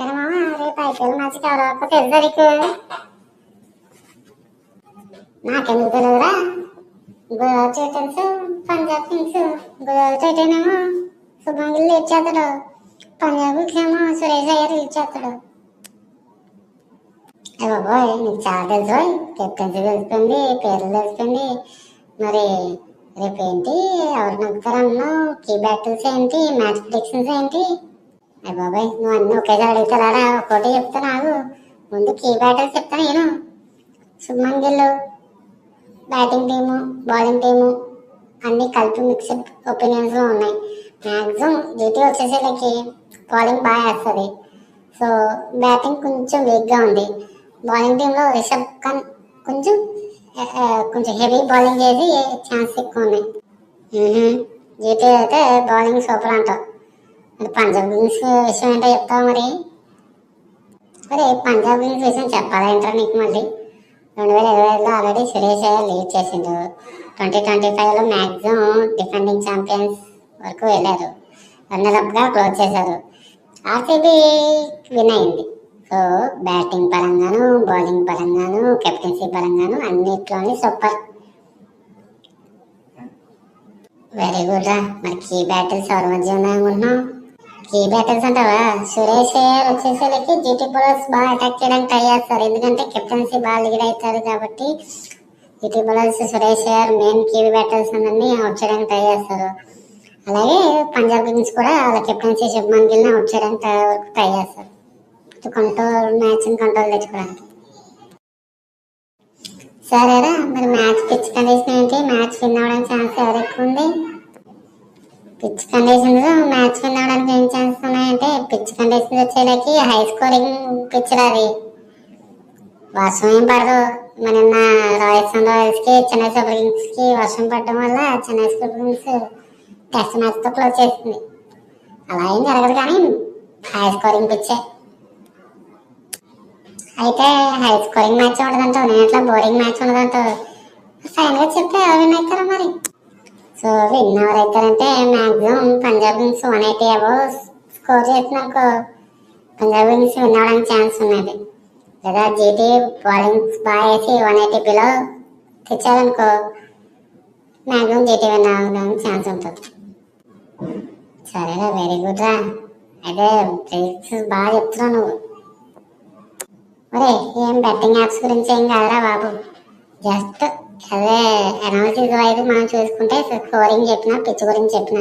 సరే మామ, రేపు ఐపీఎల్ మ్యాచ్కి ఎవరో తెలుసా నీకు? నాకెందుకు తెలియదురా. Gujarat Titans, Punjab Kings. Gujarat Titan ఏమో శుభ్మన్ గిల్ లీడ్ చేస్తాడు, పంజాబ్ కింగ్స్ ఏమో సురేష్ అయ్యర్ లీడ్ చేస్తాడు. అయ్య బాబోయ్, నీకు చాలా తెలుసు. కెప్టెన్సీ తెలిసిపోయింది, పేర్లు తెలిసిపోయింది. మరి రేపు ఏంటి, ఎవరు నగ్గుతారన్నావు? కీ బ్యాటిల్స్ ఏంటి, మ్యాచ్ ప్రిడిక్షన్స్ ఏంటి? అయ్య బాబాయ్, నువ్వు అన్నీ ఒకేసారి అడుగుతారా? ఒక్కోటి చెప్తా నాకు. ముందు కీ బ్యాటిల్స్ చెప్తాను నేను. Shubman Gill batting team, bowling team అన్నీ కలిపి మిక్స్డ్ ఒపీనియన్స్లో ఉన్నాయి. మ్యాక్సిమం జీటీ వచ్చేసేలకి బౌలింగ్ బాగా వేస్తుంది. సో బ్యాటింగ్ కొంచెం వీక్గా ఉంది. బౌలింగ్ టీంలో రిషబ్ ఖాన్ కొంచెం కొంచెం హెవీ బౌలింగ్ చేసి ఛాన్స్ ఎక్కువ ఉన్నాయి. జీటీ అయితే బౌలింగ్ సూపర్ అంటావు. మరి పంజాబ్ కింగ్స్ విషయం ఏంటో చెప్తావు మరి? మరి పంజాబ్ కింగ్స్ విషయం చెప్పాలంటారా నీకు? మళ్ళీ 2025లో ఆల్రెడీ సురేష్ అయ్యర్ లీడ్ చేసిండు. 2025లో మ్యాక్సిమం డిఫెండింగ్ ఛాంపియన్స్ వరకు వెళ్ళారు, రన్నరప్గా క్లోజ్ చేశారు. ఆర్సీబీ విన్ అయింది. సో బ్యాటింగ్ పరంగాను, బౌలింగ్ పరంగాను, కెప్టెన్సీ పరంగాను అన్నిట్లోని సూపర్. వెరీ గుడ్ రా. మరి కీ బ్యాటిల్స్ ఎవరి మధ్య ఉన్నాయనుకుంటున్నావు? కీ బ్యాటిల్స్ అంటావా? సురేష్ అయ్యర్ వచ్చేసరికి జీటీ బౌలర్స్ బాగా అటాక్ చేయడానికి ట్రై చేస్తారు, ఎందుకంటే కెప్టెన్సీ బాగా లీడ్ అవుతారు కాబట్టి. GT bowlers Suresh Iyer main key battles అందరినీ అవుట్ చేయడానికి ట్రై చేస్తారు. అలాగే పంజాబ్ కింగ్స్ కూడా వాళ్ళ కెప్టెన్సీ శుభ్మన్ గిల్ని అవుట్ చేయడానికి ట్రై చేస్తారు, మ్యాచ్ని కంట్రోల్ తెచ్చుకోవడానికి. సరేరా, మరి మ్యాచ్ పిచ్ కండిషన్ ఏంటి? మ్యాచ్ విన్ అవ్వడానికి ఛాన్స్ ఎవరు ఎక్కువ ఉంది? పిచ్ కండిషన్స్ మ్యాచ్ విన్ అవ్వడానికి ఏం ఛాన్సెస్ ఉన్నాయంటే, పిచ్ కండిషన్స్ వచ్చేలకి హై స్కోరింగ్ పిచ్ అది. వర్షం ఏం పడదు. మన రాజస్థాన్ రాయల్స్కి, చెన్నై సూపర్ కింగ్స్కి వర్షం పడడం వల్ల చెన్నై సూపర్ కింగ్స్ టెస్ట్ మ్యాచ్తో క్లోజ్ చేస్తుంది. అలా ఏం జరగదు, కానీ హై స్కోరింగ్ పిచ్చే. అయితే హై స్కోరింగ్ మ్యాచ్ ఉండదంటావు, నేను అట్లా బోరింగ్ మ్యాచ్ ఉండదంటావు. ఫైనల్గా చెప్తే ఎవరు విన్ అవుతారో మరి? సో విన్ ఎవరైతారంటే maximum Punjab Kings 180 above score చేసినాకో పంజాబ్ కింగ్స్ విన్ అవ్వడానికి ఛాన్స్ ఉన్నది. లేదా జీటీ బౌలింగ్స్ బాగా వేసి 180 బిలో తెచ్చారనుకో మ్యాక్సిమం జీటీ విన్ అవ్వడానికి ఛాన్స్ ఉంటుంది. సరేరా, వెరీ గుడ్ రా. అయితే ప్రిడిక్షన్స్ బాగా చెప్తున్నావు నువ్వు. ఒరే, ఏం బెట్టింగ్ యాప్స్ గురించి ఏం కాదురా బాబు, జస్ట్ అదే అనాలిసిస్ వైజ్ మనం చూసుకుంటే స్కోరింగ్ చెప్పిన, పిచ్ గురించి చెప్పిన,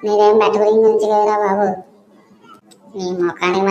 మీరేం బెట్ గురించి కదరా బాబు. నీ మొఖానికి